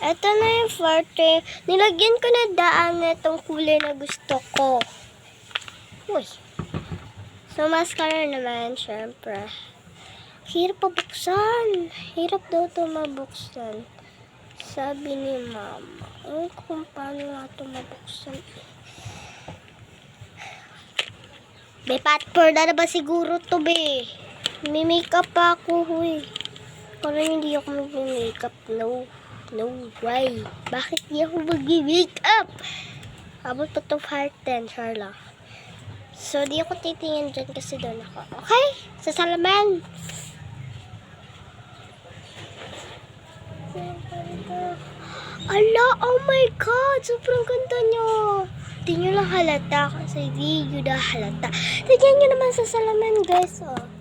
Ito na yung forte. Nilagyan ko na daan na itong kulay na gusto ko. Uy. So, mascara naman, syempre. Hirap pabuksan. Hirap daw ito mabuksan. Sabi ni mama. Ay, kung paano nga ito mabuksan. Be, patpor na ba siguro to, be? May makeup pa ako, huy. Parang hindi ako mag-makeup. No. No way. Bakit di ako mag-makeup? Abot pa itong heart 10, Charla. So, di ako titingin dyan kasi doon ako. Okay? Sa salaman. Ala, oh my God! Sobrang ganda nyo. Di nyo lang halata kasi video na halata. Tignan nyo naman sa salaman, guys. Oh.